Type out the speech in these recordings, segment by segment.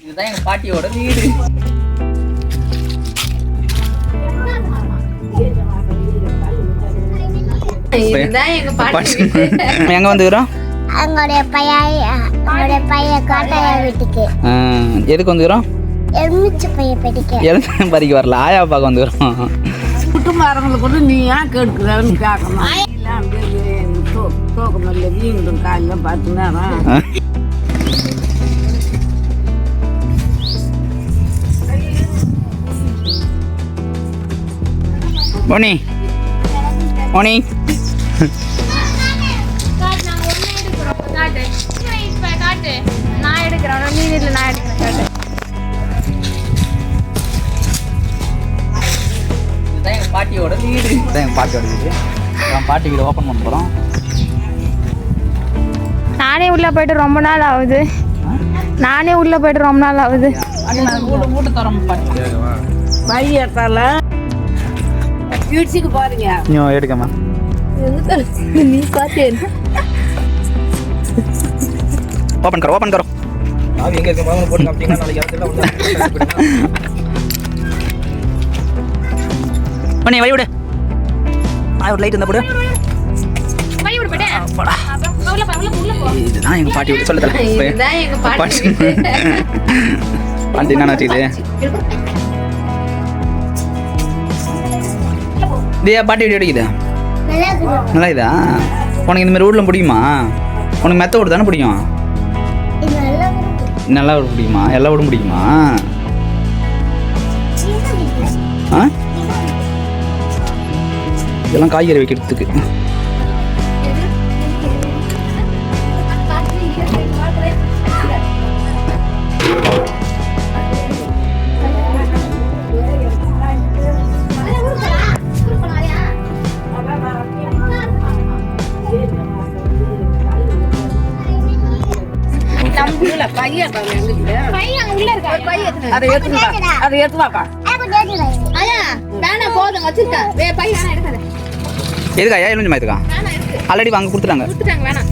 இதுதான் எங்க பாட்டியோட வீடு. இதுதான் எங்க பாட்டி. எங்க வந்துக்கிறோம்? எங்களுடைய பையன் காட்டாயா வீட்டுக்கு. எதுக்கு வந்துக்கிறோம்? எலுமிச்சை பைய படிக்க. எலுமிச்சை பறிக்க வரல, ஆயா பார்க்க வந்துக்கிறோம். குட்டுமாரங்களை கூட நீ ஏன் கேட்குறன்னு கேட்கணும். தோக்கமில்ல வீடு காலையில் பார்த்தீங்கன்னா மோனி மோனி நான் எடுக்கிறேன், நீ இல்லை, நான் எடுக்கிறேன். இதுதான் எங்க பாட்டியோட வீடு. இதுதான் எங்கள் பாட்டியோட வீடு. பாட்டி வீடு ஓப்பன் பண்ண போகிறோம். நானே உள்ளே போயிட்டு ரொம்ப நாள் ஆகுது. வீட்டு தரோம் பாட்டி. பையத்தால வீட்டுக்கு பாருங்க. நீ எடுக்கம்மா. நீ பார்த்து ஓப்பன் கரோ. நான் எங்க இருக்க மாதிரி போட்டு அப்படினா நாளைக்கு இடத்துல மணி வழி விடு. ஒரு லைட் இருந்தா போடு. இதுதான் எங்க பாட்டி வீடு. சொல்லுதல. இதுதான் எங்க பாட்டி. பாட்டி என்ன வச்சுக்குது? தியா பாட்டி வீடு எடுக்குது. நல்லா இதா? உனக்கு இந்த மாதிரி வீடுலாம் பிடிக்குமா? உனக்கு மெத்த வீடு தானே பிடிக்கும்? நல்லா வீடு பிடிக்குமா? எல்லா வீடும் பிடிக்குமா? ஆ, இதெல்லாம் காய்கறி வைக்கிறதுக்கு. எதுக்கா எலுமிச்சை மரத்துக்கா? ஆல்ரெடி வாங்க கொடுத்துட்டாங்க. வேணாம்.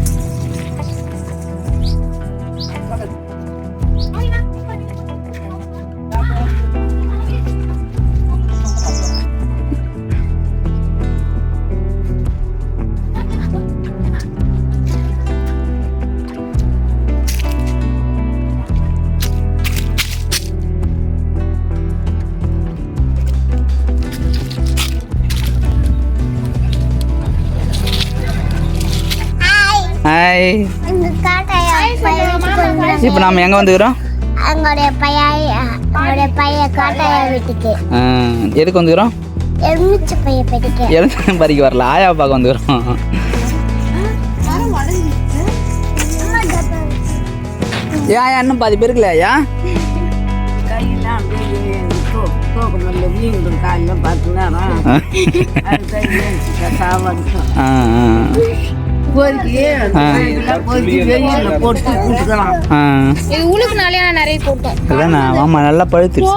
ஹாய். இப்போ நாம எங்க வந்துக்கிறோம்? எங்களுடைய பையன் காட்டாயா வீட்டுக்கு. எதுக்கு வந்துக்கிறோம்? எலுமிச்சை பைய படிக்க. எலுமிச்சை பறிக்க வரல, ஆயா பார்க்க வந்துக்கிறோம். ஏன் இன்னும் பாதி பேருக்குல ஐயா? கையெல்லாம் தோக்கமில்ல வீடு காலையில் பார்த்தீங்கன்னா நல்லா பழுத்துருச்சு.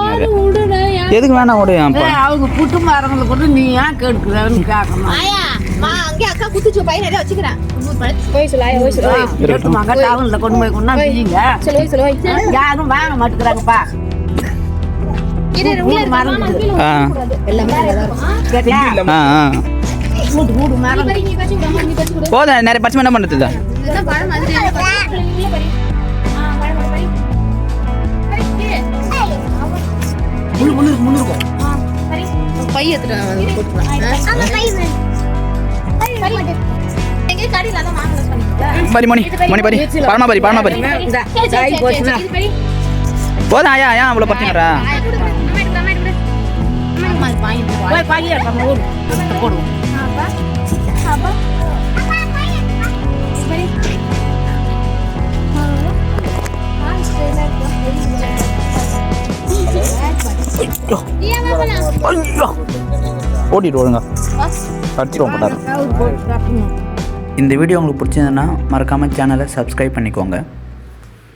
எதுக்கு வேணாம் கூட அவங்க புட்டு மரங்களை கூட நீ ஏன் கேட்குறன்னு கேட்கணும். கொண்டு போய் கொண்டாங்க யாரும் வாங்க மாட்டேங்கிறாங்கப்பா. போதும், நிறைய பச்சை என்ன பண்ணுறது? பரி மணி மணி பரி பரமா பரி போதும். ஐயா ஏன் அவ்வளோ பச்சைங்கறா? ஓட்டிட்டு வருங்க, அடிச்சிடுவோம் போட்டாரு. இந்த வீடியோ உங்களுக்கு பிடிச்சிருந்ததுன்னா மறக்காமல் சேனலை சப்ஸ்கிரைப் பண்ணிக்கோங்க.